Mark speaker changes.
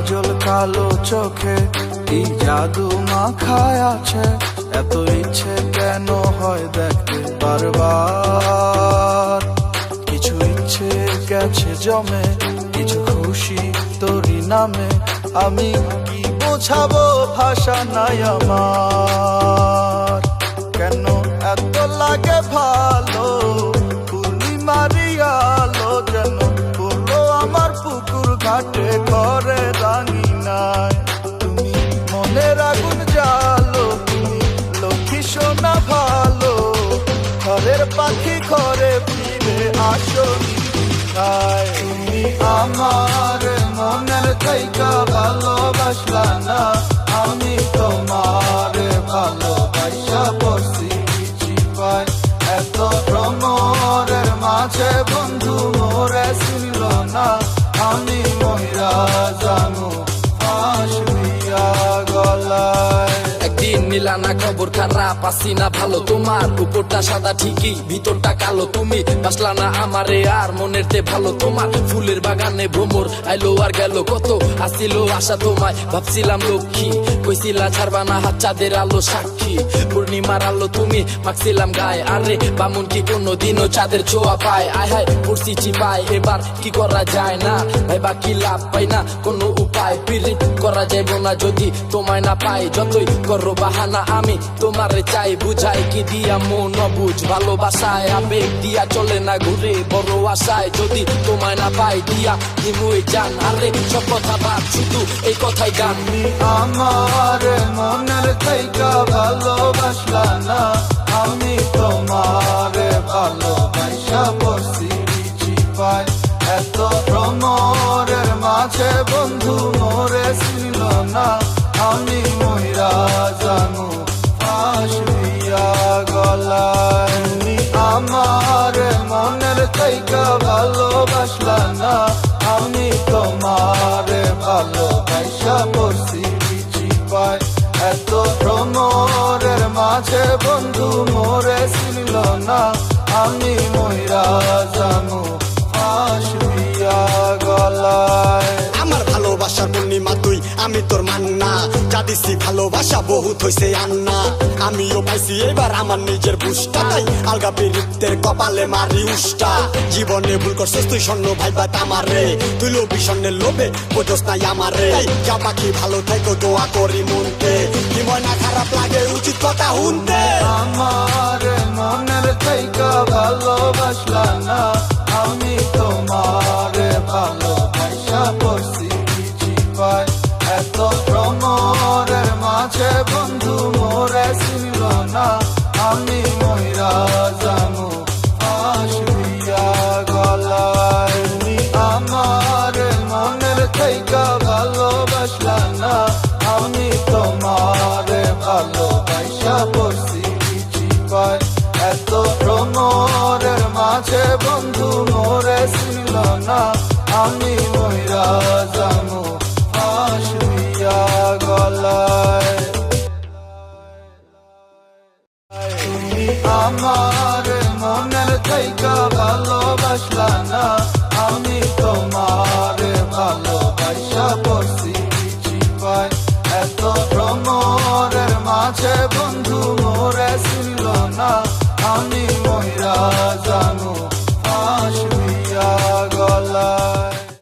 Speaker 1: কাজল কালো চোখে কি জাদু মাখায় আছে, এত ইচ্ছে কেন হয় দেখতে বারবার। কিছু ইচ্ছে গেছে জমে, কিছু খুশি তোরই নামে, আমি কি বোঝাবো ভাষা নাই আমার। কেন এত লাগে ভালো পূর্ণিমারি আলো, যেন পড়লো আমার পুকুর ঘাটে ঘরে রাঙিনায়। তুমি মনের আগুন জ্বালো, তুমি লক্ষ্মী সোনা ভালো, ঘরের পাখি ঘরে ফিরে আসো নিশায়। তুমি আমার মনের থেইকা ভালোবাসলা না, আমি তোমার ভালোবাসা পড়ছি চিপায়। এত ভ্রমরের মাঝে বন্ধু মোরে চিনল না, আমি মহিলা জানু ফাঁস দিয়া গলায়।
Speaker 2: একদিন নিলা না খবর খারাপ, আসি না ভালো, তোমার উপরটা সাদা ঠিকই ভিতরটা কালো। তুমি বাসলা না আমারে আর মনের তে ভালো, তোমার ফুলের বাগানে ভ্রমর আইলো আর গেল। কত আসিল আশা তোমায়, ভাবছিলাম লক্ষ্মী, কইছিলা ছাড়বা না হাত চাঁদের আলো সাক্ষী। পূর্ণিমার আলো তুমি মাখছিলাম গায়ে, আরে বামুন কি কোনোদিনও চাঁদের ছোঁয়া পায়। আয় হায় পড়ছি চিপায়, এবার কি করা যায় না ভাইবা, কি লাভ পাই না কোনো উপায়। পিরিত করা যাইব না যদি তোমায় না পাই, যতই করো বাহানা আমি তোমারে চাই। বুঝাই কি দিয়া মন অবুঝ, ভালোবাসায় আবেগ দিয়া চলে না ঘুরে বড় আশায়। যদি তোমায় না পাই দিয়া দিমুই জান, আরে সব কথা বাদ শুধু এই কথাই গান।
Speaker 1: আমার মনের থেইকা ভালোবাসলা না, আমি তোমার ভালোবাসা পড়ছি চিপায়। এত ভ্রমরের মাঝে বন্ধু মোরে ছিল না, আমি মহিলা জানু ফাঁস দিয়া গলায়। তুমি আমার মনের থেইকা ভালোবাসলা না, আমি তোমার ভালোবাসা পড়ছি চিপায়। এত ভ্রমরের মাঝে বন্ধু মোরে ছিল না, আমি মহিলা জানু ফাঁস দিয়া গলায়।
Speaker 3: আমার ভালোবাসার পূর্ণিমা তুই, আমি তোর মান্না, যা দিছি ভালোবাসা বহুত হইছে আন্না। আমিও পাইছি এবার আমার নিজের বুঝটা, তাই আলগা বীরিতের কপালে মারি উষ্টা। জীবনে ভুল করছিস তুই স্বর্ণ ভাইবা তামারে, তুই লোভী স্বর্ণের লোভে বোঝস নাই আমারে। যা পাখি ভালো থাকো দোয়া করি মনতে, কি ময়না খারাপ লাগে উচিত কথা শুনতে।
Speaker 1: আমার মনের থেইকা ভালোবাসলা না, আমি তোমার ভালোবাসা পড়ছি চিপায়। এত ভ্রমরের মাঝে বন্ধু মোরে ছিল না, আমি মহিলা জানু ফাঁস দিয়া গলায়। তুমি আমার মনের থেইকা ভালোবাসলা না, আমি তোমার ভালোবাসা পড়ছি চিপায়। এত ভ্রমরের মাঝে বন্ধু মোরে ছিল না, আমি মহিলা জানু ফাঁস দিয়া গলায়। তুমি আমার মনের থেইকা ভালোবাসলা না, আমি তোমার ভালোবাসা পড়ছি চিপায়। এত ভ্রমরের মাঝে বন্ধু মোরে